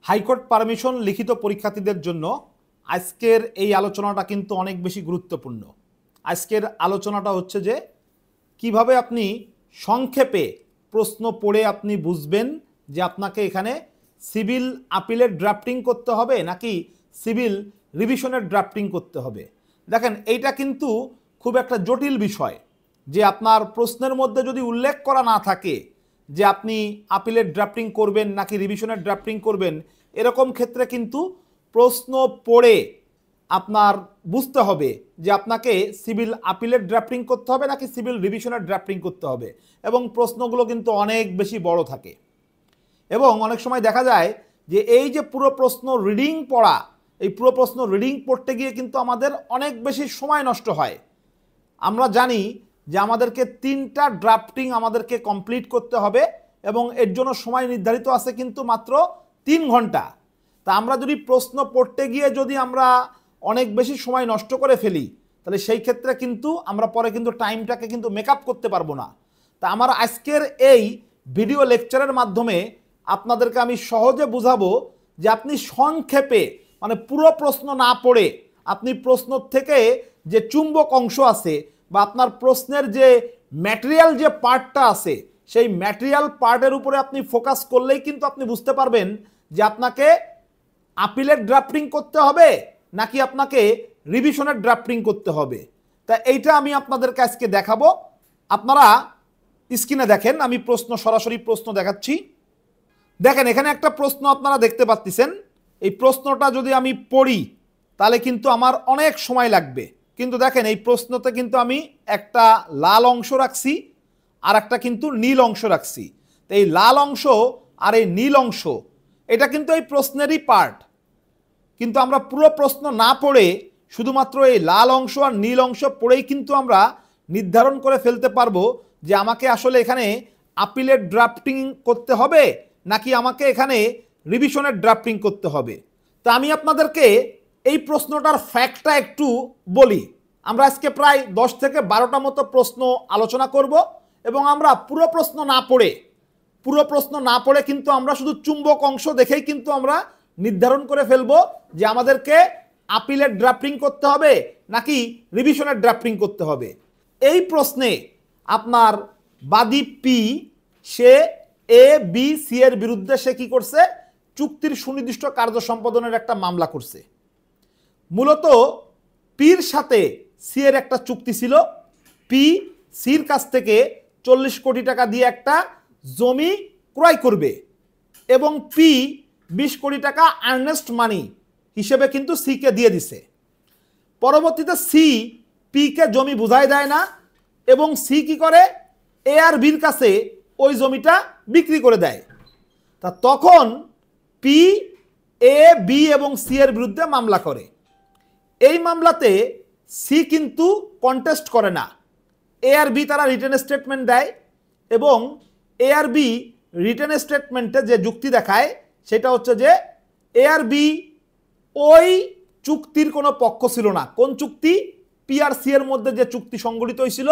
High court permission লিখিত পরীক্ষার্থীদের জন্য আজকের এই আলোচনাটা কিন্তু অনেক বেশি গুরুত্বপূর্ণ। আজকের আলোচনাটা হচ্ছে যে কিভাবে আপনি সংক্ষেপে প্রশ্ন পড়ে আপনি বুঝবেন যে আপনাকে এখানে সিভিল আপিলের ড্রাফটিং করতে হবে নাকি সিভিল রিভিশনের ড্রাফটিং করতে হবে। দেখেন, এইটা কিন্তু খুব একটা জটিল বিষয় যে আপনার প্রশ্নের মধ্যে যদি উল্লেখ করা না থাকে যে আপনি আপিলের ড্রাফটিং করবেন নাকি রিভিশনের ড্রাফটিং করবেন, এরকম ক্ষেত্রে কিন্তু প্রশ্ন পড়ে আপনার বুঝতে হবে যে আপনাকে সিভিল আপিলের ড্রাফটিং করতে হবে নাকি সিভিল রিভিশনের ড্রাফটিং করতে হবে। এবং প্রশ্নগুলো কিন্তু অনেক বেশি বড় থাকে এবং অনেক সময় দেখা যায় যে এই যে পুরো প্রশ্ন রিডিং পড়া, এই পুরো প্রশ্ন রিডিং পড়তে গিয়ে কিন্তু আমাদের অনেক বেশি সময় নষ্ট হয়। আমরা জানি যে আমাদেরকে 3টা ড্রাফটিং আমাদেরকে কমপ্লিট করতে হবে এবং এর জন্য সময় নির্ধারিত আছে কিন্তু মাত্র 3 ঘন্টা। তা আমরা যদি প্রশ্ন পড়তে গিয়ে যদি আমরা অনেক বেশি সময় নষ্ট করে ফেলি, তাহলে সেই ক্ষেত্রে কিন্তু আমরা পরে কিন্তু টাইমটাকে কিন্তু মেকআপ করতে পারবো না। তা আমার আজকের এই ভিডিও লেকচারের মাধ্যমে আপনাদেরকে আমি সহজে বুঝাবো যে আপনি সংক্ষেপে মানে পুরো প্রশ্ন না পড়ে আপনি প্রশ্ন থেকে যে চুম্বক অংশ আছে বা আপনার প্রশ্নের যে ম্যাটেরিয়াল যে পার্টটা আছে সেই ম্যাটেরিয়াল পার্টের উপরে আপনি ফোকাস করলেই কিন্তু আপনি বুঝতে পারবেন যে আপনাকে আপিলের ড্রাফটিং করতে হবে নাকি আপনাকে রিভিশনের ড্রাফটিং করতে হবে। তা এইটা আমি আপনাদেরকে আজকে দেখাবো। আপনারা স্ক্রিনে দেখেন, আমি সরাসরি প্রশ্ন দেখাচ্ছি। দেখেন, এখানে একটা প্রশ্ন আপনারা দেখতে পাচ্ছেন। এই প্রশ্নটা যদি আমি পড়ি তাহলে কিন্তু আমার অনেক সময় লাগবে, কিন্তু দেখেন এই প্রশ্নতে কিন্তু আমি একটা লাল অংশ রাখছি আর একটা কিন্তু নীল অংশ রাখছি। তো এই লাল অংশ আর এই নীল অংশ এটা কিন্তু এই প্রশ্নেরই পার্ট, কিন্তু আমরা পুরো প্রশ্ন না পড়ে শুধুমাত্র এই লাল অংশ আর নীল অংশ পড়েই কিন্তু আমরা নির্ধারণ করে ফেলতে পারবো যে আমাকে আসলে এখানে আপিলের ড্রাফটিং করতে হবে নাকি আমাকে এখানে রিভিশনের ড্রাফটিং করতে হবে। তা আমি আপনাদেরকে এই প্রশ্নটার ফ্যাক্টটা একটু বলি। আমরা আজকে প্রায় 10 থেকে 12টা মতো প্রশ্ন আলোচনা করব এবং আমরা পুরো প্রশ্ন না পড়ে কিন্তু আমরা শুধু চুম্বক অংশ দেখেই কিন্তু আমরা নির্ধারণ করে ফেলবো যে আমাদেরকে আপিলের ড্রাফটিং করতে হবে নাকি রিভিশনের ড্রাফটিং করতে হবে। এই প্রশ্নে আপনার বাদী P say A B C এর বিরুদ্ধে সে কি করছে, চুক্তির সুনির্দিষ্ট কার্য সম্পাদনের একটা মামলা করছে। মূলত পির সাথে সি এর একটা চুক্তি ছিল। পি সির কাছ থেকে 40 কোটি টাকা দিয়ে একটা জমি ক্রয় করবে এবং পি 20 কোটি টাকা আর্নেস্ট মানি হিসেবে কিন্তু সিকে দিয়ে দিছে। পরবর্তীতে সি পিকে জমি বুঝাই দেয় না এবং সি কি করে, এ আর বির কাছে ওই জমিটা বিক্রি করে দেয়। তা তখন পি এ বি এবং সি এর বিরুদ্ধে মামলা করে। এই মামলাতে সি কিন্তু কন্টেস্ট করে না, এ আর বি তারা রিটেন স্টেটমেন্ট দেয় এবং এ আর বি রিটেন স্টেটমেন্টে যে যুক্তি দেখায় সেটা হচ্ছে যে এ আর বি ওই চুক্তির কোনো পক্ষ ছিল না। কোন চুক্তি? পি আর সি এর মধ্যে যে চুক্তি সংগঠিত হয়েছিল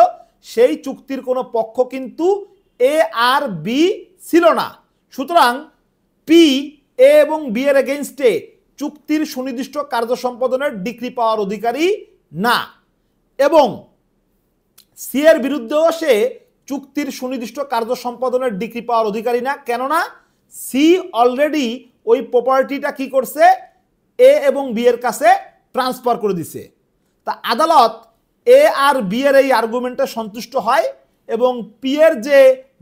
সেই চুক্তির কোনো পক্ষ কিন্তু এ আর বি ছিল না। সুতরাং পি এ এবং বি এর এগেইনস্টে চুক্তির সুনির্দিষ্ট কার্য সম্পাদনের ডিক্রি পাওয়ার অধিকারী না এবং সি এর বিরুদ্ধেও সে চুক্তির সুনির্দিষ্ট কার্য সম্পাদনের ডিক্রি পাওয়ার অধিকারী না, কেননা সি অলরেডি ওই প্রপার্টিটা কি করছে, এ এবং বি এর কাছে ট্রান্সফার করে দিছে। তা আদালত এ আর বি এর এই আর্গুমেন্টে সন্তুষ্ট হয় এবং পি এর যে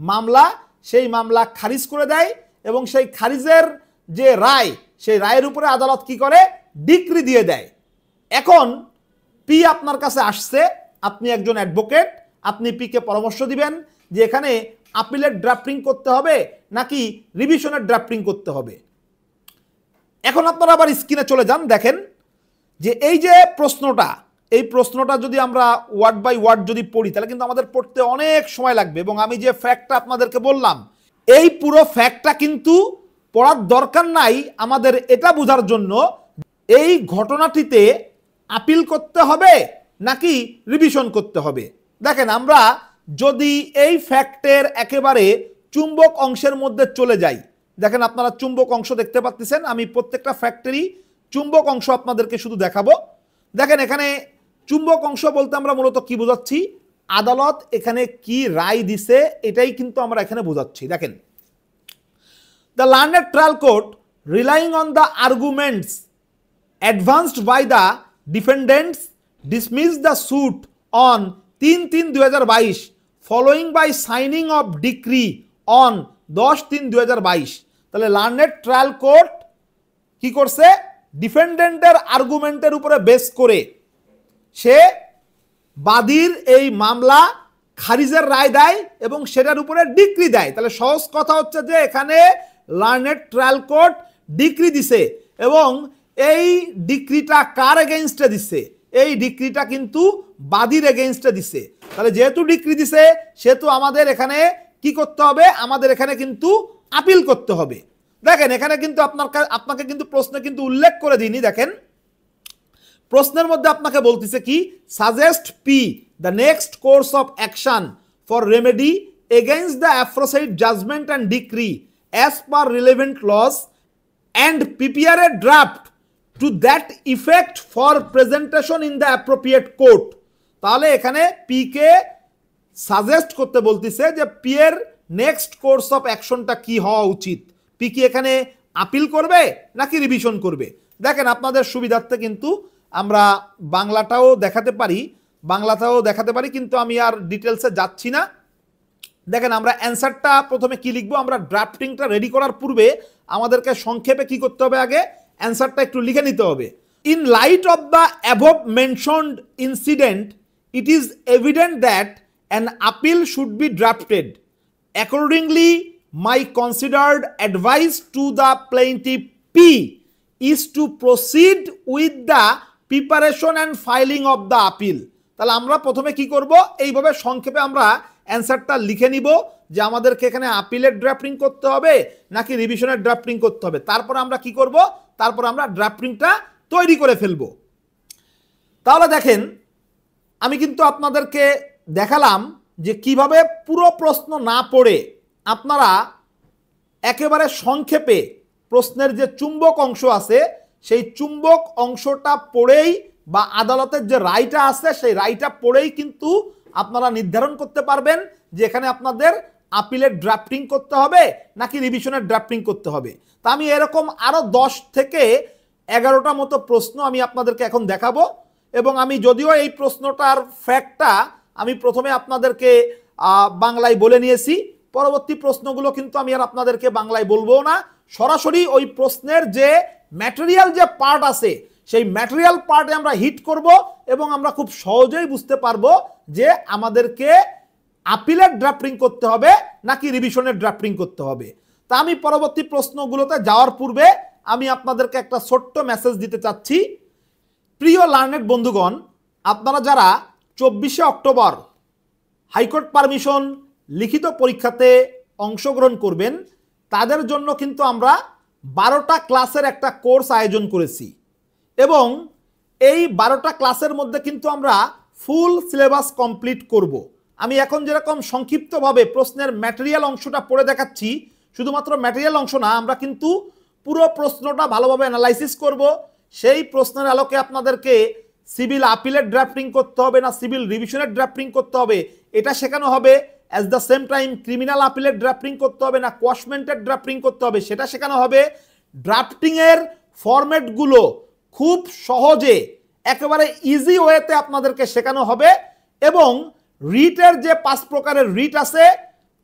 মামলা সেই মামলা খারিজ করে দেয় এবং সেই খারিজের যে রায় সেই রায়ের উপরে আদালত কি করে, ডিক্রি দিয়ে দেয়। এখন পি আপনার কাছে আসছে, আপনি একজন অ্যাডভোকেট, আপনি পিকে পরামর্শ দিবেন যে এখানে আপিলের ড্রাফটিং করতে হবে নাকি রিভিশনের ড্রাফটিং করতে হবে। এখন আপনারা আবার স্ক্রিনে চলে যান, দেখেন যে এই যে এই প্রশ্নটা যদি আমরা ওয়ার্ড বাই ওয়ার্ড যদি পড়ি তাহলে কিন্তু আমাদের পড়তে অনেক সময় লাগবে এবং আমি যে ফ্যাক্টটা আপনাদেরকে বললাম এই পুরো ফ্যাক্টটা কিন্তু পড়ার দরকার নাই আমাদের এটা বোঝার জন্য এই ঘটনাটিতে আপিল করতে হবে নাকি রিভিশন করতে হবে। দেখেন, আমরা যদি এই ফ্যাক্টের একেবারে চুম্বক অংশের মধ্যে চলে যাই দেখেন আপনারা চুম্বক অংশ দেখতে পাচ্ছেন, আমি প্রত্যেকটা ফ্যাক্টরি চুম্বক অংশ আপনাদেরকে শুধু দেখাবো। দেখেন এখানে চুম্বক অংশ বলতে আমরা মূলত কি বোঝাচ্ছি, আদালত এখানে কি রায় দিছে এটাই কিন্তু আমরা এখানে বোঝাচ্ছি। দেখেন, the learned trial court relying on the arguments advanced by the defendants dismissed the suit on 3/3/2022 following by signing of decree on 10/3/2022। তাহলে লার্নেড ট্রায়াল কোর্ট কি করছে, ডিফেন্ডেন্টের আর্গুমেন্টের উপরে বেস করে সে বাদীর এই মামলা খারিজের রায় দেয় এবং সেটার উপরে ডিক্রি দেয়। তাহলে সহজ কথা হচ্ছে যে এখানে লার্নেড ট্রায়াল কোর্ট ডিক্রি দিছে এবং এই ডিক্রিটা কার এগেইনস্টে দিছে, এই ডিক্রিটা কিন্তু বাদীর এগেইনস্টে দিছে। তাহলে যেহেতু ডিক্রি দিছে সেহেতু আমাদের এখানে কি করতে হবে, আমাদের এখানে কিন্তু আপিল করতে হবে। দেখেন এখানে কিন্তু আপনাকে কিন্তু প্রশ্নে কিন্তু উল্লেখ করে দিইনি। দেখেন প্রশ্নের মধ্যে আপনাকে বলতেছে কি, suggest P the next course of action for remedy against the aforesaid judgment and decree as per relevant laws and prepare a draft to that effect for presentation in the appropriate court। তাহলে এখানে P K suggest করতে বলতেছে যে P এর next course of অ্যাকশনটা কি হওয়া উচিত। P কি এখানে আপিল করবে নাকি রিভিশন করবে? দেখেন আপনাদের সুবিধার্থে কিন্তু আমরা বাংলাটাও দেখাতে পারি, কিন্তু আমি আর ডিটেলসে যাচ্ছি না। দেখেন আমরা অ্যান্সারটা প্রথমে কি লিখবো, আমরা ড্রাফটিংটা রেডি করার পূর্বে আমাদেরকে সংক্ষেপে কি করতে হবে, আগে অ্যান্সারটা একটু লিখে নিতে হবে। In light of the above mentioned incident it is evident that an appeal should be drafted. Accordingly my considered advice to the plaintiff P is to proceed with the preparation and filing of the appeal. তাহলে আমরা প্রথমে কি করব, এইভাবে সংক্ষেপে আমরা অ্যান্সারটা লিখে নিব যে আমাদেরকে এখানে আপিলের ড্রাফটিং করতে হবে নাকি রিভিশনের ড্রাফটিং করতে হবে। তারপর আমরা কি করব, তারপর আমরা ড্রাফটিংটা তৈরি করে ফেলব। তাহলে দেখেন আমি কিন্তু আপনাদেরকে দেখালাম যে কিভাবে পুরো প্রশ্ন না পড়ে আপনারা একেবারে সংক্ষেপে প্রশ্নের যে চুম্বক অংশ আছে সেই চুম্বক অংশটা পড়েই বা আদালতের যে রায়টা আছে সেই রায়টা পড়েই কিন্তু আপনারা নির্ধারণ করতে পারবেন যে এখানে আপনাদের আপিলের ড্রাফটিং করতে হবে নাকি রিভিশনের ড্রাফটিং করতে হবে। তা আমি এরকম আরও 10 থেকে 11টা মতো প্রশ্ন আমি আপনাদেরকে এখন দেখাবো এবং আমি যদিও এই প্রশ্নটার ফ্যাক্টটা আমি প্রথমে আপনাদেরকে বাংলায় বলে নিয়েছি, পরবর্তী প্রশ্নগুলো কিন্তু আমি আর আপনাদেরকে বাংলায় বলবো না, সরাসরি ওই প্রশ্নের যে ম্যাটেরিয়াল যে পার্ট আছে সেই ম্যাটেরিয়াল পার্টে আমরা হিট করব এবং আমরা খুব সহজেই বুঝতে পারবো যে আমাদেরকে আপিলের ড্রাফটিং করতে হবে নাকি রিভিশনের ড্রাফটিং করতে হবে। তা আমি পরবর্তী প্রশ্নগুলোতে যাওয়ার পূর্বে আমি আপনাদেরকে একটা ছোট্ট মেসেজ দিতে চাচ্ছি। প্রিয় লার্নেড বন্ধুগণ, আপনারা যারা 24শে অক্টোবর হাইকোর্ট পারমিশন লিখিত পরীক্ষাতে অংশগ্রহণ করবেন তাদের জন্য কিন্তু আমরা 12টা ক্লাসের একটা কোর্স আয়োজন করেছি এবং এই 12টা ক্লাসের মধ্যে কিন্তু আমরা ফুল সিলেবাস কমপ্লিট করব। আমি এখন যেরকম সংক্ষিপ্তভাবে প্রশ্নের ম্যাটেরিয়াল অংশটা পড়ে দেখাচ্ছি, শুধুমাত্র ম্যাটেরিয়াল অংশ না, আমরা কিন্তু পুরো প্রশ্নটা ভালোভাবে অ্যানালাইসিস করব। সেই প্রশ্নের আলোকে আপনাদেরকে সিভিল আপিলের ড্রাফটিং করতে হবে না সিভিল রিভিশনের ড্রাফটিং করতে হবে এটা শেখানো হবে। At the same time criminal আপিলের ড্রাফটিং করতে হবে না কোয়াশমেন্টের ড্রাফটিং করতে হবে সেটা শেখানো হবে। ড্রাফটিংয়ের ফরম্যাটগুলো খুব সহজে একেবারে ইজি ওয়েতে আপনাদেরকে শেখানো হবে এবং রিটের যে 5 প্রকারের রিট আছে,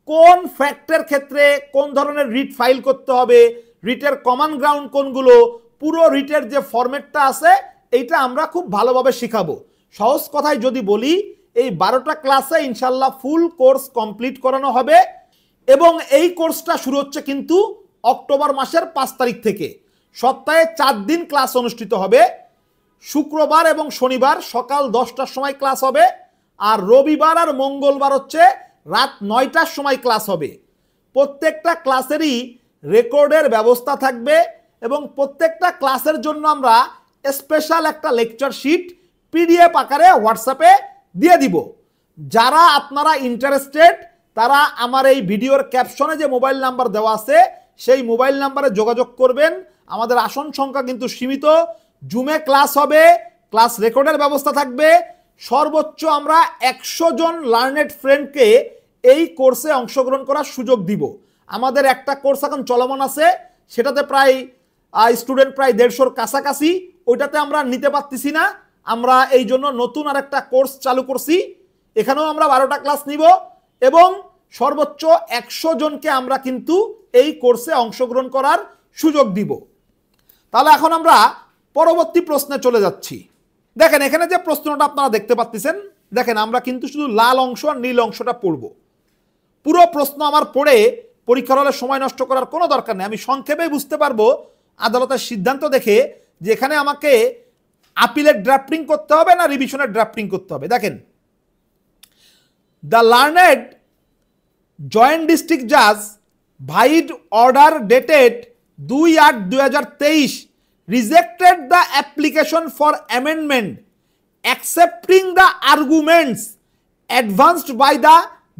কোন ফ্যাক্টের ক্ষেত্রে কোন ধরনের রিট ফাইল করতে হবে, রিটের কমন গ্রাউন্ড কোনগুলো, পুরো রিটের যে ফরম্যাটটা আছে এইটা আমরা খুব ভালোভাবে শেখাবো। সহজ কথায় যদি বলি, এই 12টা ক্লাসে ইনশাল্লাহ ফুল কোর্স কমপ্লিট করানো হবে এবং এই কোর্সটা শুরু হচ্ছে কিন্তু অক্টোবর মাসের 5 তারিখ থেকে। সপ্তাহে 4 দিন ক্লাস অনুষ্ঠিত হবে। শুক্রবার এবং শনিবার সকাল 10টার সময় ক্লাস হবে আর রবিবার আর মঙ্গলবার হচ্ছে রাত 9টার সময় ক্লাস হবে। প্রত্যেকটা ক্লাসেরই রেকর্ডের ব্যবস্থা থাকবে এবং প্রত্যেকটা ক্লাসের জন্য আমরা স্পেশাল একটা লেকচার শিট পিডিএফ আকারে হোয়াটসঅ্যাপে দিয়ে দিব। যারা আপনারা ইন্টারেস্টেড তারা আমার এই ভিডিওর ক্যাপশনে যে মোবাইল নাম্বার দেওয়া আছে সেই মোবাইল নাম্বারে যোগাযোগ করবেন। আমাদের আসন সংখ্যা কিন্তু সীমিত, জুমে ক্লাস হবে, ক্লাস রেকর্ডের ব্যবস্থা থাকবে। সর্বোচ্চ আমরা 100 জন লার্নেড ফ্রেন্ডকে এই কোর্সে অংশগ্রহণ করার সুযোগ দিব। আমাদের একটা কোর্স এখন চলমান আছে, সেটাতে প্রায় স্টুডেন্ট প্রায় 150-র কাছাকাছি, ওইটাতে আমরা নিতে পারতেছি না। আমরা এই জন্য নতুন আর একটা কোর্স চালু করছি, এখানেও আমরা 12টা ক্লাস নিব এবং সর্বোচ্চ 100 জনকে আমরা কিন্তু এই কোর্সে অংশগ্রহণ করার সুযোগ দিব। তাহলে এখন আমরা পরবর্তী প্রশ্নে চলে যাচ্ছি। দেখেন এখানে যে প্রশ্নটা আপনারা দেখতে পাচ্ছেন, দেখেন আমরা কিন্তু শুধু লাল অংশ আর নীল অংশটা পড়ব। পুরো প্রশ্ন আমার পড়ে পরীক্ষার হলে সময় নষ্ট করার কোনো দরকার নেই। আমি সংক্ষেপে বুঝতে পারবো আদালতের সিদ্ধান্ত দেখে যে এখানে আমাকে আপিলের ড্রাফটিং করতে হবে না রিভিশনের ড্রাফটিং করতে হবে। দেখেন, দ্য লার্নেড জয়েন্ট ডিস্ট্রিক্ট জাজ vide order dated 2/8/2023 rejected the application for amendment accepting the arguments advanced by the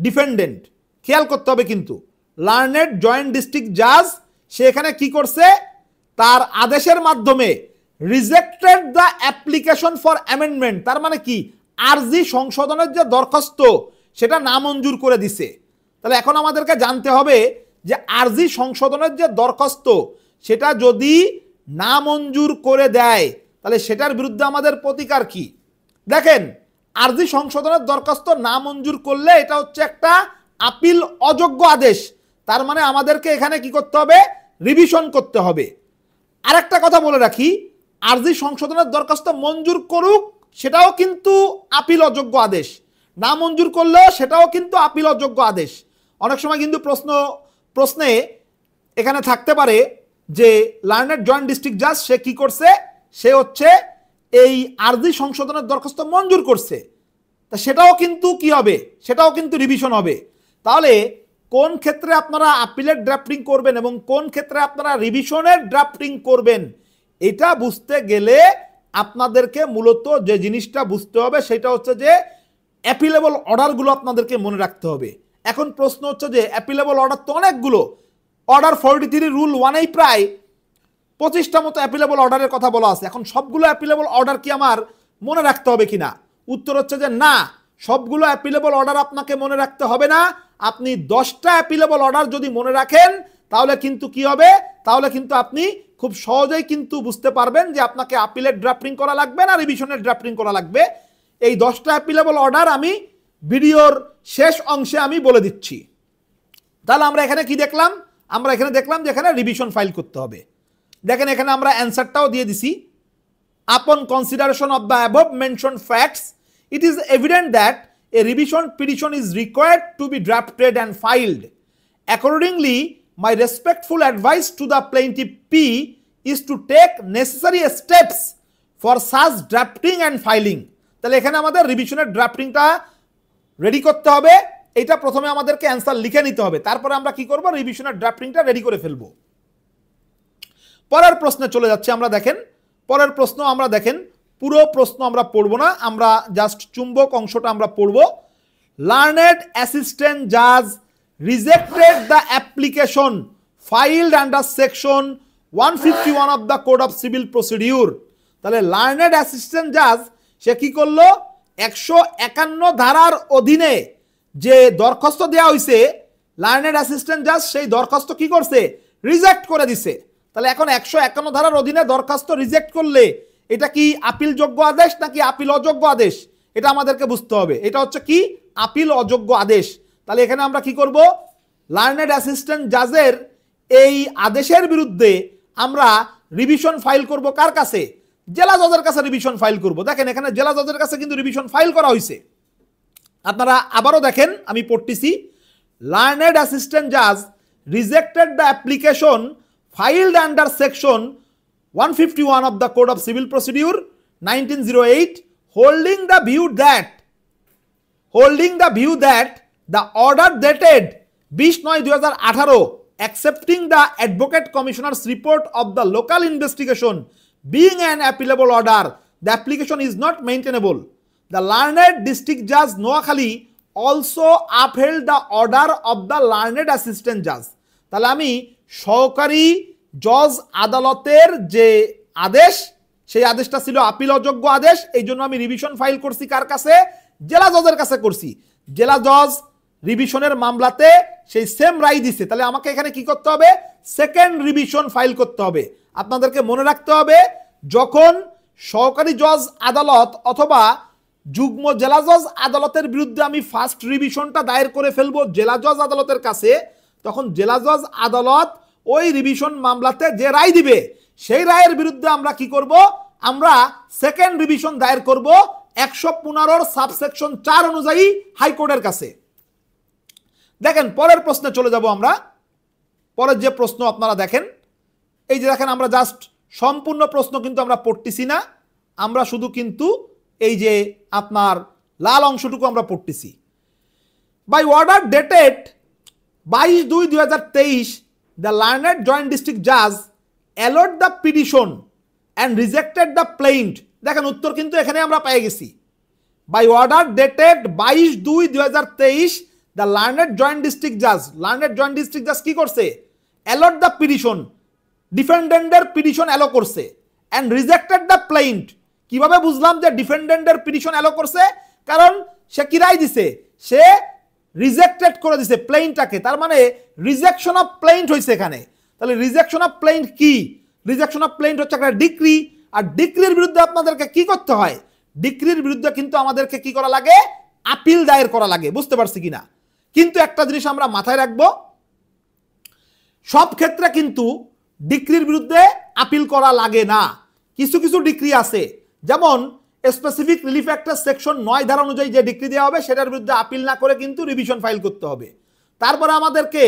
defendant। খেয়াল করতে হবে কিন্তু লার্নেড জয়েন্ট ডিস্ট্রিক্ট জাজ সে এখানে কি করছে, তার আদেশের মাধ্যমে rejected the application for amendment, তার মানে কি আরজি সংশোধনের যে দরখাস্ত সেটা নামঞ্জুর করে দিছে। তাহলে এখন আমাদেরকে জানতে হবে যে আরজি সংশোধনের যে দরখাস্ত সেটা যদি নামঞ্জুর করে দেয় তাহলে সেটার বিরুদ্ধে আমাদের প্রতিকার কি। দেখেন, আরজি সংশোধনের দরখাস্ত নামঞ্জুর করলে এটা হচ্ছে একটা আপিল অযোগ্য আদেশ, তার মানে আমাদেরকে এখানে কি করতে হবে, রিভিশন করতে হবে। আরেকটা কথা বলে রাখি, আরজি সংশোধনের দরখাস্ত মঞ্জুর করুক সেটাও কিন্তু আপিল অযোগ্য আদেশ, না মঞ্জুর করলেও সেটাও কিন্তু আপিল অযোগ্য আদেশ। অনেক সময় কিন্তু প্রশ্নে এখানে থাকতে পারে যে লার্নেড জয়েন্ট ডিস্ট্রিক্ট জাজ সে কি করছে, সে হচ্ছে এই আরজি সংশোধনের দরখাস্ত মঞ্জুর করছে, তা সেটাও কিন্তু কি হবে, সেটাও কিন্তু রিভিশন হবে। তাহলে কোন ক্ষেত্রে আপনারা আপিলের ড্রাফটিং করবেন এবং কোন ক্ষেত্রে আপনারা রিভিশনের ড্রাফটিং করবেন এটা বুঝতে গেলে আপনাদেরকে মূলত যে জিনিসটা বুঝতে হবে সেটা হচ্ছে যে অ্যাপিলেবল অর্ডারগুলো আপনাদেরকে মনে রাখতে হবে। এখন প্রশ্ন হচ্ছে যে অ্যাপিলেবল অর্ডার তো অনেকগুলো, অর্ডার 43 রুল 1-এই প্রায় 25টা মতো অ্যাপিলেবল অর্ডারের কথা বলা আছে। এখন সবগুলো অ্যাপিলেবল অর্ডার কি আমার মনে রাখতে হবে কিনা, উত্তর হচ্ছে যে না, সবগুলো অ্যাপিলেবল অর্ডার আপনাকে মনে রাখতে হবে না। আপনি 10টা অ্যাপিলেবল অর্ডার যদি মনে রাখেন তাহলে কিন্তু কি হবে, তাহলে কিন্তু আপনি খুব সহজেই কিন্তু বুঝতে পারবেন যে আপনাকে আপিলের ড্রাফটিং করা লাগবে না রিভিশনের ড্রাফটিং করা লাগবে। এই 10টা অ্যাপিলেবল অর্ডার আমি ভিডিওর শেষ অংশে আমি বলে দিচ্ছি। তাহলে আমরা এখানে কি দেখলাম, আমরা এখানে দেখলাম যে এখানে রিভিশন ফাইল করতে হবে। দেখেন এখানে আমরা অ্যান্সারটাও দিয়ে দিছি। আপন consideration of the above mention facts it is evident that a revision petition is required to be drafted and filed. Accordingly, my respectful advice to the plaintiff P is to take necessary steps for such drafting and filing. তাহলে এখানে আমাদের রিভিশনের ড্রাফটিংটা ready করতে হবে। এটা প্রথমে আমাদেরকে answer লিখে নিতে হবে, তারপরে আমরা কি করব, রিভিশনের ড্রাফটিংটা রেডি করে ফেলবো। পরের প্রশ্নে চলে যাচ্ছে আমরা। দেখেন পরের প্রশ্ন আমরা দেখেন পুরো প্রশ্ন আমরা পড়ব না, আমরা জাস্ট চুম্বক অংশটা আমরা পড়ব। লার্নেড অ্যাসিস্ট্যান্ট জাজ rejected the application ফাইলড under section 151 of the code of civil procedure. তাহলে লার্নেড অ্যাসিস্ট্যান্ট জাজ সে কি করলো, 151 ধারার অধীনে যে দরখাস্ত দেওয়া হয়েছে লার্নেড অ্যাসিস্ট্যান্ট জাজ সেই দরখাস্ত কি করছে, রিজেক্ট করে দিছে। তাহলে এখন 151 ধারার অধীনে দরখাস্ত রিজেক্ট করলে এটা কি আপিল যোগ্য আদেশ নাকি আপিল অযোগ্য আদেশ, এটা আমাদেরকে বুঝতে হবে। এটা হচ্ছে কি আপিল অযোগ্য আদেশ। তাহলে এখানে আমরা কি করব, লার্নেড অ্যাসিস্ট্যান্ট জাজের এই আদেশের বিরুদ্ধে আমরা রিভিশন ফাইল করব কার কাছে, জেলা জজের কাছে রিভিশন ফাইল করব। দেখেন এখানে জেলা জজের কাছে কিন্তু রিভিশন ফাইল করা হয়েছে। আপনারা আবারও দেখেন আমি পড়তেছি, লার্নেড অ্যাসিস্ট্যান্ট জাজ rejected the application filed under section 151 of the Code of Civil Procedure 1908, holding the view that the order dated 20/9/2018 accepting the Advocate Commissioner's report of the local investigation being an appealable order, the application is not maintainable. The Learned District Judge Noakhali also upheld the order of the Learned Assistant Judge. তাহলে আমি সহকারী জজ আদালতের যে আদেশ, সেই আদেশটা ছিল appeal অযোগ্য আদেশ। এই জন্য আমি রিভিশন ফাইল করছি কার কাছে? জেলা জজের কাছে করছি। জেলা জজ রিভিশনের মামলাতে সেই সেম রায় দিছে, তাহলে আমাকে এখানে কি করতে হবে? সেকেন্ড রিভিশন ফাইল করতে হবে। আপনাদেরকে মনে রাখতে হবে, যখন সহকারী জজ আদালত অথবা যুগ্ম জেলা জজ আদালতের বিরুদ্ধে আমি ফার্স্ট রিভিশনটা দায়ের করে ফেলবো জেলা জজ আদালতের কাছে, তখন জেলা জজ আদালত ওই রিভিশন মামলাতে যে রায় দিবে সেই রায়ের বিরুদ্ধে আমরা কি করব? আমরা সেকেন্ড রিভিশন দায়ের করব 115 সাবসেকশন 4 অনুযায়ী হাইকোর্টের কাছে। দেখেন পরের প্রশ্নে চলে যাব আমরা। পরের যে প্রশ্ন আপনারা দেখেন, এই যে দেখেন আমরা জাস্ট সম্পূর্ণ প্রশ্ন কিন্তু আমরা পড়তেছি না, আমরা শুধু কিন্তু এই যে আপনার লাল অংশটুকু আমরা পড়তেছি। By order dated 22/2/2023 the learned joint district judge allowed the petition and rejected the plaint। দেখেন উত্তর কিন্তু এখানে আমরা পেয়ে গেছি। By order dated 22/2/2023 the learned joint district judge কি করছে? allowed the petition, ডিফেন্ডেন্টের পিটিশন অ্যালো করছে, and rejected the plaint। কিভাবে বুঝলাম যে ডিফেন্ডেন্টের পিটিশন অ্যালো করছে? কারণ সে কি রায় দিছে? সে রিজেক্টেড করে দিছে প্লেইনটাকে, তার মানে রিজেকশন অফ প্লেইন্ট হয়েছে এখানে। তাহলে রিজেকশন অফ প্লেইন্ট কি? রিজেকশন অফ প্লেইন্ট হচ্ছে একটা ডিক্রি, আর ডিক্রির বিরুদ্ধে আপনাদেরকে কি করতে হয়? ডিক্রির বিরুদ্ধে কিন্তু আমাদেরকে কি করা লাগে? আপিল দায়ের করা লাগে। বুঝতে পারছি কিনা? কিন্তু একটা জিনিস আমরা মাথায় রাখবো, সব ক্ষেত্রে কিন্তু ডিক্রির বিরুদ্ধে আপিল করা লাগে না। কিছু কিছু ডিক্রি আছে, যেমন স্পেসিফিক রিলিফ অ্যাক্টের সেকশন 9 ধারা অনুযায়ী যে ডিক্রি দেওয়া হবে সেটার বিরুদ্ধে আপিল না করে কিন্তু রিভিশন ফাইল করতে হবে। তারপরে আমাদেরকে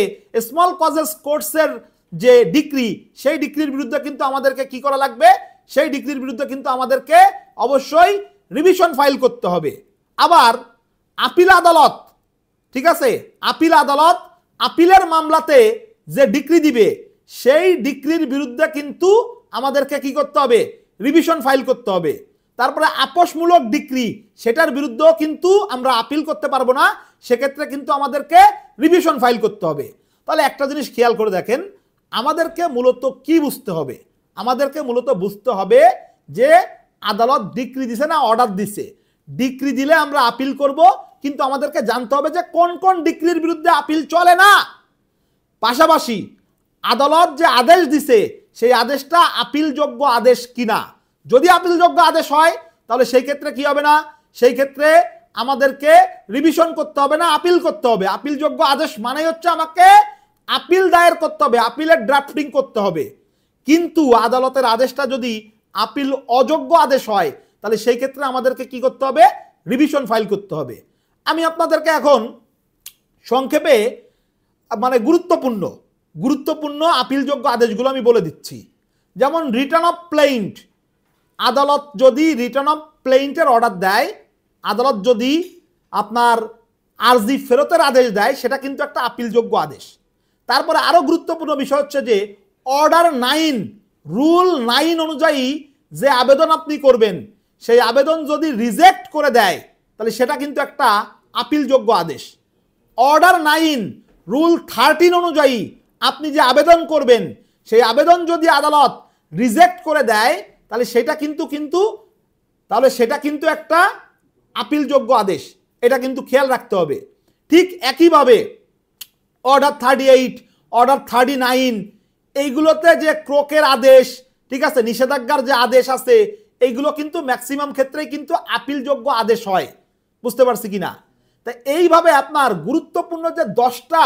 স্মল কজেস কোর্টসের যে ডিক্রি, সেই ডিক্রির বিরুদ্ধে কিন্তু আমাদেরকে কি করা লাগবে? সেই ডিক্রির বিরুদ্ধে কিন্তু আমাদেরকে অবশ্যই রিভিশন ফাইল করতে হবে। আবার আপিল আদালত, ঠিক আছে, আপিল আদালত আপিলের মামলাতে যে ডিক্রি দিবে সেই ডিক্রির বিরুদ্ধে কিন্তু আমাদেরকে কি করতে হবে? রিভিশন ফাইল করতে হবে। তারপরে আপোষমূলক ডিক্রি, সেটার বিরুদ্ধেও কিন্তু আমরা আপিল করতে পারবো না, সেক্ষেত্রে কিন্তু আমাদেরকে রিভিশন ফাইল করতে হবে। তাহলে একটা জিনিস খেয়াল করে দেখেন, আমাদেরকে মূলত কি বুঝতে হবে? আমাদেরকে মূলত বুঝতে হবে যে আদালত ডিক্রি দিছে না অর্ডার দিছে। ডিক্রি দিলে আমরা আপিল করব, কিন্তু আমাদেরকে জানতে হবে যে কোন কোন ডিক্রির বিরুদ্ধে আপিল চলে না। পাশাপাশি আদালত যে আদেশ দিছে সেই আদেশটা আপিলযোগ্য আদেশ কিনা। যদি আপিলযোগ্য আদেশ হয় তাহলে সেই ক্ষেত্রে কি হবে না? সেই ক্ষেত্রে আমাদেরকে রিভিশন করতে হবে না, আপিল করতে হবে। আপিলযোগ্য আদেশ মানে হচ্ছে আমাকে আপিল দায়ের করতে হবে, আপিলের ড্রাফটিং করতে হবে। কিন্তু আদালতের আদেশটা যদি আপিল অযোগ্য আদেশ হয় তাহলে সেই ক্ষেত্রে আমাদেরকে কি করতে হবে? রিভিশন ফাইল করতে হবে। আমি আপনাদেরকে এখন সংক্ষেপে মানে গুরুত্বপূর্ণ আপিলযোগ্য আদেশগুলো আমি বলে দিচ্ছি। যেমন রিটার্ন অফ প্লেইন্ট, আদালত যদি রিটার্ন অফ প্লেইন্টের অর্ডার দেয়, আদালত যদি আপনার আরজি ফেরতের আদেশ দেয়, সেটা কিন্তু একটা আপিলযোগ্য আদেশ। তারপরে আরো গুরুত্বপূর্ণ বিষয় হচ্ছে যে অর্ডার 9 রুল 9 অনুযায়ী যে আবেদন আপনি করবেন, সেই আবেদন যদি রিজেক্ট করে দেয় তাহলে সেটা কিন্তু একটা আপিলযোগ্য আদেশ। অর্ডার 9 রুল 13 অনুযায়ী আপনি যে আবেদন করবেন, সেই আবেদন যদি আদালত রিজেক্ট করে দেয় তাহলে সেটা কিন্তু একটা আপিলযোগ্য আদেশ। এটা কিন্তু খেয়াল রাখতে হবে। ঠিক একইভাবে অর্ডার 38, অর্ডার 39 এইগুলোতে যে ক্রোকের আদেশ, ঠিক আছে, নিষেধাজ্ঞার যে আদেশ আছে, এইগুলো কিন্তু ম্যাক্সিমাম ক্ষেত্রেই কিন্তু আপিলযোগ্য আদেশ হয়। বুঝতে পারছি কিনা? তাই এইভাবে আপনার গুরুত্বপূর্ণ যে 10টা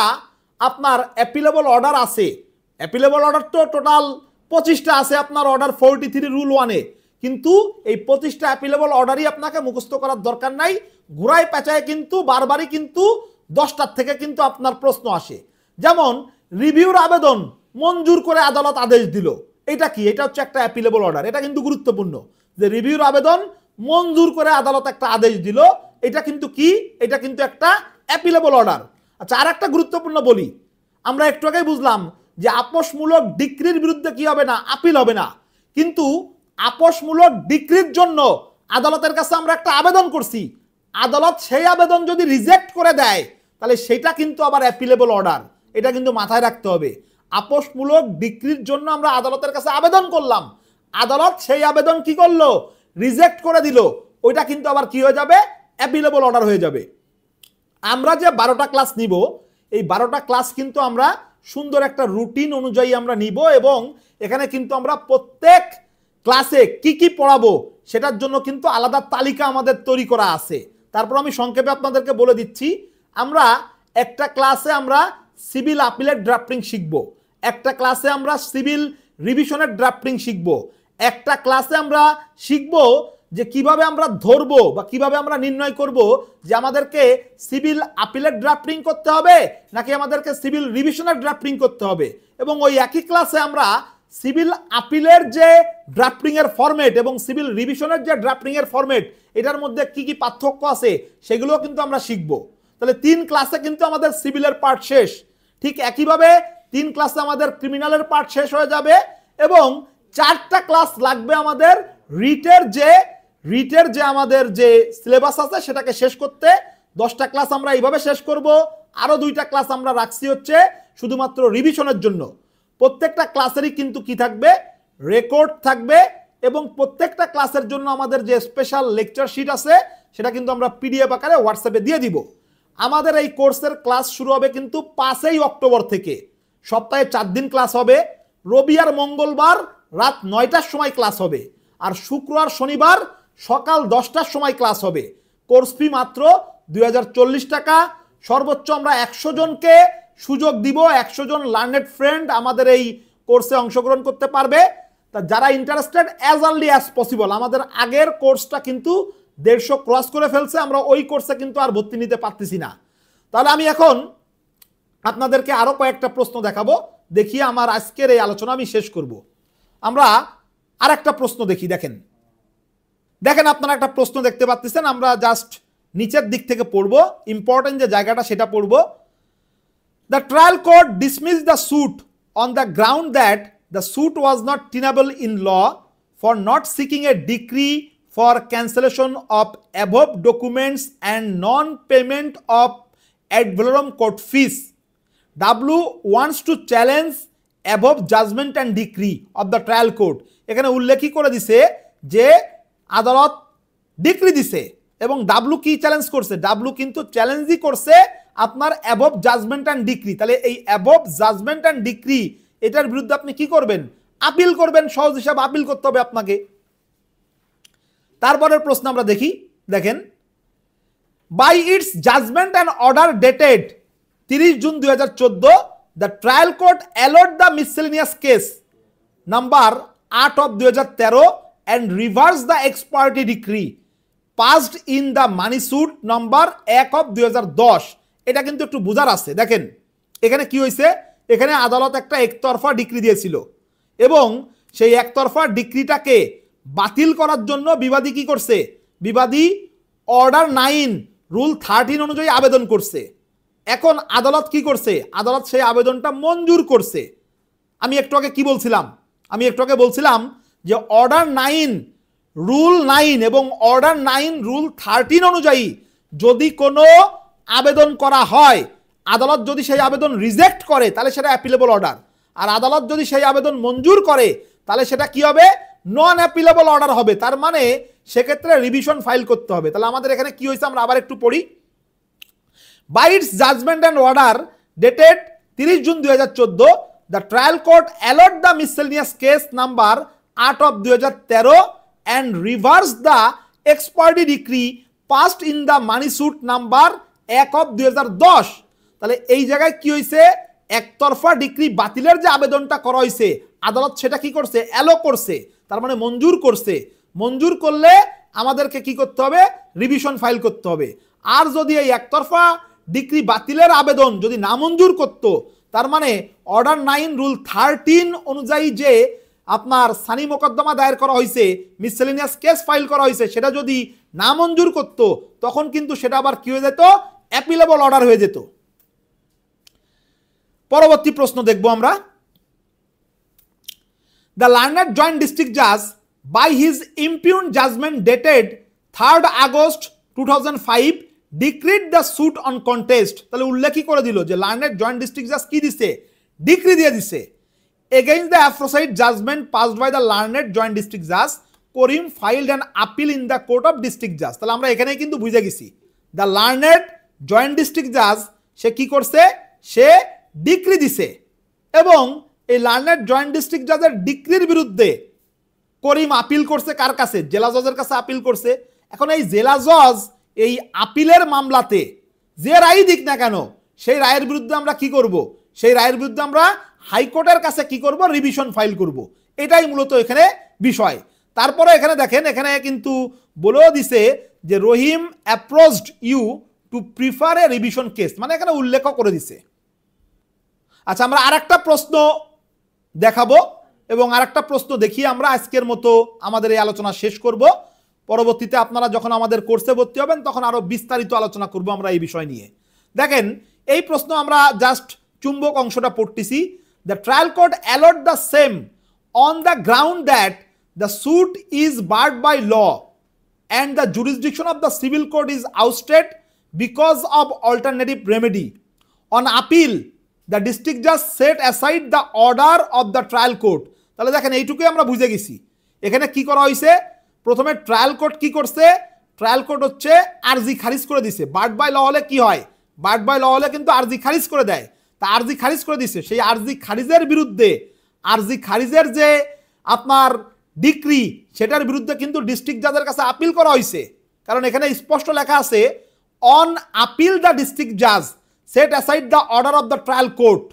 আপনার অ্যাপিলেবল অর্ডার আছে, অ্যাপিলেবল অর্ডার তো টোটাল 25টা আছে আপনার অর্ডার 43 রুল 1-এ, কিন্তু এই 25টা অ্যাপিলেবল অর্ডারই আপনাকে মুখস্থ করার দরকার নাই। ঘুরায় পেঁচায় কিন্তু বারবারই কিন্তু 10টার থেকে কিন্তু আপনার প্রশ্ন আসে। যেমন রিভিউর আবেদন মঞ্জুর করে আদালত আদেশ দিল, এটা কি? এটা হচ্ছে একটা অ্যাপিলেবল অর্ডার। এটা কিন্তু গুরুত্বপূর্ণ যে রিভিউর আবেদন মঞ্জুর করে আদালত একটা আদেশ দিল, এটা কিন্তু কি? এটা কিন্তু একটা অ্যাপিলেবল অর্ডার। আচ্ছা, আর একটা গুরুত্বপূর্ণ বলি, আমরা একটু আগেই বুঝলাম যে আপোষমূলক ডিক্রির বিরুদ্ধে কি হবে না? আপিল হবে না। কিন্তু আপোষমূলক ডিক্রির জন্য আদালতের কাছে আমরা একটা আবেদন করছি, আদালত সেই আবেদন যদি রিজেক্ট করে দেয় তাহলে সেটা কিন্তু আবার অ্যাপিলেবল অর্ডার। এটা কিন্তু মাথায় রাখতে হবে। আপোষমূলক ডিক্রির জন্য আমরা আদালতের কাছে আবেদন করলাম, আদালত সেই আবেদন কি করলো, রিজেক্ট করে দিল, ওইটা কিন্তু আবার কি হয়ে যাবে, অ্যাপিলেবল অর্ডার হয়ে যাবে। আমরা যে 12টা ক্লাস নিব, এই 12টা ক্লাস কিন্তু আমরা সুন্দর একটা রুটিন অনুযায়ী আমরা নিব, এবং এখানে কিন্তু আমরা প্রত্যেক ক্লাসে কি কি পড়াবো সেটার জন্য কিন্তু আলাদা তালিকা আমাদের তৈরি করা আছে। তারপর আমি সংক্ষেপে আপনাদেরকে বলে দিচ্ছি, আমরা একটা ক্লাসে আমরা সিভিল আপিলের ড্রাফটিং শিখব, একটা ক্লাসে আমরা সিভিল রিভিশনের ড্রাফটিং শিখব, একটা ক্লাসে আমরা শিখব যে কিভাবে আমরা ধরবো বা কিভাবে আমরা নির্ণয় করব যে আমাদেরকে সিভিল আপিলের ড্রাফটিং করতে হবে নাকি আমাদেরকে সিভিল রিভিশনের ড্রাফটিং করতে হবে। এবং ওই একই ক্লাসে আমরা সিভিল আপিলের যে ড্রাফটিং এর ফরম্যাট এবং সিভিল রিভিশনের যে ড্রাফটিং এর ফরম্যাট, এটার মধ্যে কি কি পার্থক্য আছে সেগুলো কিন্তু আমরা শিখব। তাহলে 3 ক্লাসে কিন্তু আমাদের সিভিলের পার্ট শেষ। ঠিক একইভাবে 3 ক্লাসে আমাদের ক্রিমিনালের পার্ট শেষ হয়ে যাবে, এবং 4টা ক্লাস লাগবে আমাদের রিটের যে আমাদের যে সিলেবাস আছে সেটাকে শেষ করতে। 10টা ক্লাস আমরা এইভাবে শেষ করব, আরো 2টা ক্লাস আমরা রাখছি হচ্ছে শুধুমাত্র রিভিশনের জন্য। প্রত্যেকটা ক্লাসেরই কিন্তু কি থাকবে, রেকর্ড থাকবে, এবং প্রত্যেকটা ক্লাসের জন্য আমাদের যে স্পেশাল লেকচার শিট আছে সেটা কিন্তু আমরা পিডিএফ আকারে হোয়াটসঅ্যাপে দিয়ে দিব। আমাদের এই কোর্সের ক্লাস শুরু হবে কিন্তু 5ই অক্টোবর থেকে। সপ্তাহে 4 দিন ক্লাস হবে, রবি আর মঙ্গলবার রাত 9টার সময় ক্লাস হবে, আর শুক্র আর শনিবার সকাল 10টার সময় ক্লাস হবে। কোর্স ফি মাত্র 2040 টাকা। সর্বোচ্চ আমরা 100 জনকে সুযোগ দিব, 100 জন লার্নেড ফ্রেন্ড আমাদের এই কোর্সে অংশগ্রহণ করতে পারবে। তা যারা interested as early as possible, আমাদের আগের কোর্সটা কিন্তু 150 ক্রস করে ফেলছে, আমরা ওই কোর্সে কিন্তু আর ভর্তি নিতে পারতেছি না। তাহলে আমি এখন আপনাদেরকে আরো কয়েকটা প্রশ্ন দেখাবো, দেখিয়ে আমার আজকের এই আলোচনা আমি শেষ করব। আমরা আরেকটা প্রশ্ন দেখি। দেখেন আপনারা একটা প্রশ্ন দেখতে পাচ্ছেন, আমরা জাস্ট নিচের দিক থেকে পড়বো, ইম্পর্টেন্ট যে জায়গাটা সেটা পড়বো। The trial court dismissed the suit on the ground that the suit was not tenable in law for not seeking a decree for cancellation of above documents and non-payment of ad valorem court fees. W wants to challenge above judgment and decree of the trial court. এখানে উল্লেখই করে দিছে যে আদালত decree দিছে, এবং W কি challenge করছে, W কিন্তু চ্যালেঞ্জই করছে আপনার অ্যাবভ জাজমেন্ট অ্যান্ড ডিক্রি। তাহলে এই অ্যাবভ জাজমেন্ট অ্যান্ড ডিক্রি এটার বিরুদ্ধে আপনি কি করবেন, আপিল করবেন। সহজ হিসাবে আপিল করতে হবে আপনাকে। তারপরের প্রশ্ন আমরা দেখি। দেখেন, by its judgment and order dated 30 June 2014 the trial court allot the miscellaneous case number 8 of 2013 and reverse the ex parte decree passed in the money suit number 1 of 2010। এটা কিন্তু একটু বুঝার আছে। দেখেন এখানে কি হয়েছে, এখানে আদালত একটা একতরফা ডিক্রি দিয়েছিল, এবং সেই একতরফা ডিক্রিটাকে বাতিল করার জন্য বিবাদী কি করছে, বিবাদী অর্ডার 9 রুল 13 অনুযায়ী আবেদন করছে। এখন আদালত কি করছে, আদালত সেই আবেদনটা মঞ্জুর করছে। আমি একটু আগে কি বলছিলাম, আমি একটু আগে বলছিলাম যে অর্ডার 9 রুল 9 এবং অর্ডার 9 রুল 13 অনুযায়ী যদি কোনো আবেদন করা হয়, আদালত যদি সেই আবেদন রিজেক্ট করে তাহলে সেটা অ্যাপিলেবল অর্ডার, আর আদালত যদি সেই আবেদন মঞ্জুর করে তাহলে সেটা কি হবে, নন অ্যাপিলেবল অর্ডার হবে। তার মানে সেক্ষেত্রে রিভিশন ফাইল করতে হবে। তাহলে আমাদের এখানে কি হয়েছে আমরা আবার একটু পড়ি। By its judgment and order dated 30 June 2014 the trial court allot the miscellaneous case number 8 of 2013 and reverse the ex parte decree passed in the money suit number 1 of 2010। তাহলে এই জায়গায় কি হয়েছে, একতরফা ডিক্রি বাতিলের যে আবেদনটা করা হয়েছে আদালত সেটা কি করছে, অ্যালো করছে, তার মানে মঞ্জুর করছে। মঞ্জুর করলে আমাদেরকে কি করতে হবে, রিভিশন ফাইল করতে হবে। আর যদি এই একতরফা ডিক্রি বাতিলের আবেদন যদি না মঞ্জুর করত, তার মানে অর্ডার 9 রুল 13 অনুযায়ী যে আপনার সানি মোকদ্দমা দায়ের করা হয়েছে, মিসেলেনিয়াস কেস ফাইল করা হয়েছে, সেটা যদি না মঞ্জুর করত তখন কিন্তু সেটা আবার কি হয়ে যেত, অ্যাপিলেবল অর্ডার হয়ে যেত। পরবর্তী প্রশ্ন দেখব আমরা। দ্য লার্নার জয়েন্ট ডিস্ট্রিক্ট জাজ by his impugned judgment dated 3rd August 2005 decreed the suit on contest. তাহলে উল্লেখই করে দিল যে লার্নার জয়েন্ট ডিস্ট্রিক্ট জাজ কি দিছে, ডিক্রি দিয়ে দিছে, against the অ্যাফ্রোসাইট judgement passed by the learned joint district জাজ, করিম filed an appeal in the court of district জাজ। তাহলে আমরা এখানে কিন্তু বুঝে গেছি দ্য লার্নেড জয়েন্ট ডিস্ট্রিক্ট জাজ সে কি করছে, সে ডিক্রি দিছে, এবং এই লার্নেড জয়েন্ট ডিস্ট্রিক্ট জাজের ডিক্রির বিরুদ্ধে করিম আপিল করছে কার কাছে, জেলা জজের কাছে আপিল করছে। এখন এই জেলা জজ এই আপিলের মামলাতে যে রায় দিক না কেন, সেই রায়ের বিরুদ্ধে আমরা কি করব, সেই রায়ের বিরুদ্ধে আমরা হাইকোর্টের কাছে কি করব, রিভিশন ফাইল করব। এটাই মূলত এখানে বিষয়। তারপরে এখানে দেখেন, এখানে কিন্তু বলেও দিছে যে Rahim approached you to prefer a revision case, মানে এখানে উল্লেখ করে দিছে। আচ্ছা, আমরা আরেকটা প্রশ্ন দেখাবো এবং আরেকটা প্রশ্ন দেখিয়ে আমরা আজকের মতো আমাদের এই আলোচনা শেষ করব। পরবর্তীতে আপনারা যখন আমাদের কোর্সে ভর্তি হবেন তখন আরো বিস্তারিত আলোচনা করব আমরা এই বিষয় নিয়ে। দেখেন, এই প্রশ্ন আমরা জাস্ট চুম্বক অংশটা পড়তেছি। The trial court allot the same on the ground that the suit is barred by law and the jurisdiction of the civil court is ousted because of alternative remedy. On appeal, the district judge set aside the order of the trial court. তাহলে দেখেন এইটুকুই আমরা বুঝে গেছি। এখানে কি করা হয়েছে, প্রথমে ট্রায়াল কোর্ট কি করছে, ট্রায়াল কোর্ট হচ্ছে আরজি খারিজ করে দিছে। বার্ড বাই ল হলে কি হয়, বার্ড বাই ল হলে কিন্তু আরজি খারিজ করে দেয়, তা আরজি খারিজ করে দিছে। সেই আরজি খারিজের বিরুদ্ধে, আরজি খারিজের যে আপনার ডিক্রি, সেটার বিরুদ্ধে কিন্তু ডিস্ট্রিক্ট জাজের কাছে আপিল করা হয়েছে। কারণ এখানে স্পষ্ট লেখা আছে অন আপিল দ্য ডিস্ট্রিক্ট জাজ set aside the order of the trial court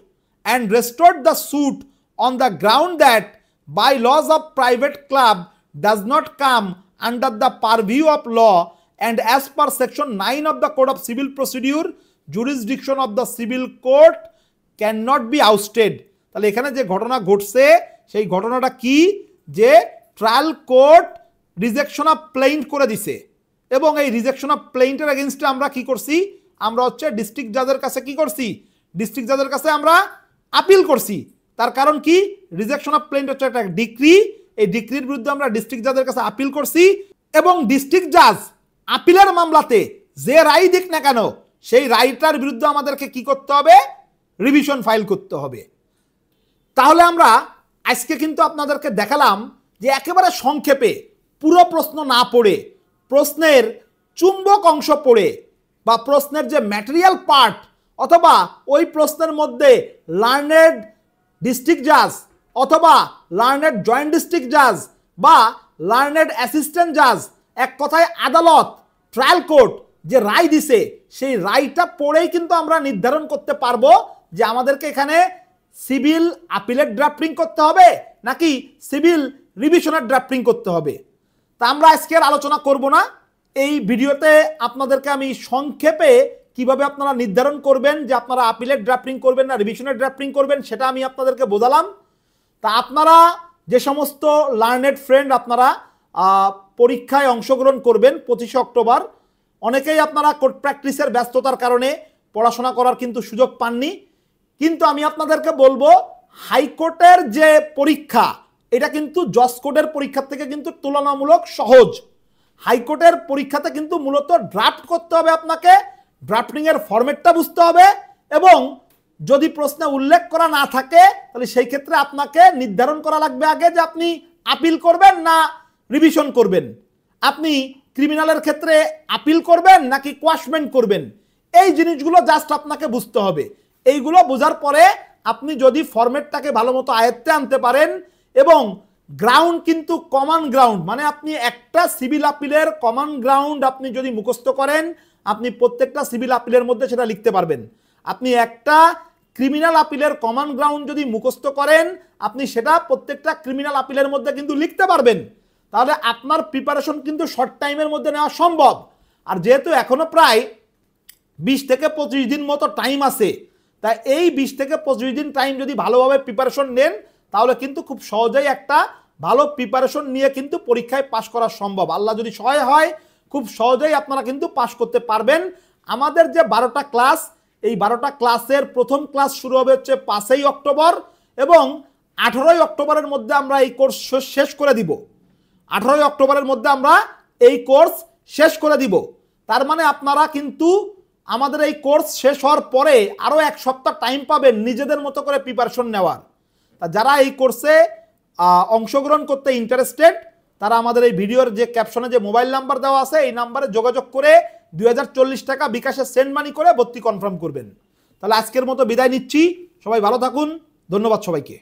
and restored the suit on the ground that bylaws of private club does not come under the purview of law and as per section 9 of the code of civil procedure jurisdiction of the civil court can not be ousted. তাহলে এখানে যে ঘটনা ঘটছে সেই ঘটনাটা কি, যে trial court rejection of প্লেইন্ট করে দিছে, এবং এই রিজেকশন অফ প্লেইন্টের এগেইনস্টে আমরা কি করছি, আমরা হচ্ছে ডিস্ট্রিক্ট জাজের কাছে কি করছি, ডিস্ট্রিক্ট জাজের কাছে আমরা আপিল করছি। তার কারণ কি, রিজেকশন অফ প্লেইন্ট হচ্ছে একটা ডিক্রি, এই ডিক্রির বিরুদ্ধে আমরা ডিস্ট্রিক্ট জাজের কাছে আপিল করছি, এবং ডিস্ট্রিক্ট জাজ আপিলের মামলাতে যে রায় দিক না কেন সেই রায়টার বিরুদ্ধে আমাদেরকে কি করতে হবে, রিভিশন ফাইল করতে হবে। তাহলে আমরা আজকে কিন্তু আপনাদেরকে দেখালাম যে একেবারে সংক্ষেপে পুরো প্রশ্ন না পড়ে, প্রশ্নের চুম্বক অংশ পড়ে বা প্রশ্নের যে ম্যাটেরিয়াল পার্ট, অথবা ওই প্রশ্নের মধ্যে লার্নেড ডিস্ট্রিক্ট জাজ অথবা লার্নেড জয়েন্ট ডিস্ট্রিক্ট জাজ বা লার্নেড অ্যাসিস্ট্যান্ট জাজ, এক কথায় আদালত, ট্রায়াল কোর্ট যে রায় দিছে সেই রায়টা পড়েই কিন্তু আমরা নির্ধারণ করতে পারবো যে আমাদেরকে এখানে সিভিল আপিলের ড্রাফটিং করতে হবে নাকি সিভিল রিভিশনের ড্রাফটিং করতে হবে। তা আমরা আজকে আর আলোচনা করব না। এই ভিডিওতে আপনাদেরকে আমি সংক্ষেপে কিভাবে আপনারা নির্ধারণ করবেন যে আপনারা আপিলের ড্রাফটিং করবেন না রিভিশনের ড্রাফটিং করবেন সেটা আমি আপনাদেরকে বোঝালাম। তা আপনারা যে সমস্ত লার্নেড ফ্রেন্ড আপনারা পরীক্ষায় অংশগ্রহণ করবেন 25 অক্টোবর, অনেকেই আপনারা কোর্ট প্র্যাকটিসের ব্যস্ততার কারণে পড়াশোনা করার কিন্তু সুযোগ পাননি, কিন্তু আমি আপনাদেরকে বলবো হাইকোর্টের যে পরীক্ষা এটা কিন্তু জজ কোর্টের পরীক্ষার থেকে কিন্তু তুলনামূলক সহজ। হাইকোর্টের পরীক্ষাতে কিন্তু মূলত ড্রাফট করতে হবে, আপনাকে ড্রাফটিং এর ফরম্যাটটা বুঝতে হবে, এবং যদি প্রশ্নে উল্লেখ করা না থাকে তাহলে সেই ক্ষেত্রে আপনাকে নির্ধারণ করা লাগবে আগে যে আপনি আপিল করবেন না রিভিশন করবেন, আপনি ক্রিমিনালের ক্ষেত্রে আপিল করবেন নাকি কোয়াশমেন্ট করবেন। এই জিনিসগুলো জাস্ট আপনাকে বুঝতে হবে। এইগুলো বোঝার পরে আপনি যদি ফরম্যাটটাকে ভালো মতো আয়ত্তে আনতে পারেন, এবং গ্রাউন্ড কিন্তু কমন গ্রাউন্ড, মানে আপনি একটা সিভিল আপিলের কমন গ্রাউন্ড আপনি যদি মুখস্থ করেন, আপনি প্রত্যেকটা সিভিল আপিলের মধ্যে সেটা লিখতে পারবেন। আপনি একটা ক্রিমিনাল আপিলের কমন গ্রাউন্ড যদি মুখস্থ করেন, আপনি সেটা প্রত্যেকটা ক্রিমিনাল আপিলের মধ্যে কিন্তু লিখতে পারবেন। তাহলে আপনার প্রিপারেশন কিন্তু শর্ট টাইমের মধ্যে নেওয়া সম্ভব। আর যেহেতু এখনো প্রায় 20 থেকে 25 দিন মতো টাইম আছে, তাই এই 20 থেকে 25 দিন টাইম যদি ভালোভাবে প্রিপারেশন নেন তাহলে কিন্তু খুব সহজেই একটা ভালো প্রিপারেশন নিয়ে কিন্তু পরীক্ষায় পাশ করা সম্ভব। আল্লাহ যদি সহায় হয় খুব সহজেই আপনারা কিন্তু পাশ করতে পারবেন। আমাদের যে 12টা ক্লাস, এই 12টা ক্লাসের প্রথম ক্লাস শুরু হবে হচ্ছে 5 অক্টোবর, এবং 18 অক্টোবরের মধ্যে আমরা এই কোর্স শেষ করে দিব। 18 অক্টোবরের মধ্যে আমরা এই কোর্স শেষ করে দিব। তার মানে আপনারা কিন্তু আমাদের এই কোর্স শেষ হওয়ার পরে আরও 1 সপ্তাহ টাইম পাবেন নিজেদের মতো করে প্রিপারেশন নেওয়ার। তা যারা এই কোর্সে অংশগ্রহণ করতে ইন্টারেস্টেড তারা আমাদের এই ভিডিওর যে ক্যাপশনে যে মোবাইল নাম্বার দেওয়া আছে এই নাম্বারে যোগাযোগ করে 2040 টাকা বিকাশে সেন্ড মানি করে ভর্তি কনফার্ম করবেন। তাহলে আজকের মতো বিদায় নিচ্ছি, সবাই ভালো থাকুন, ধন্যবাদ সবাইকে।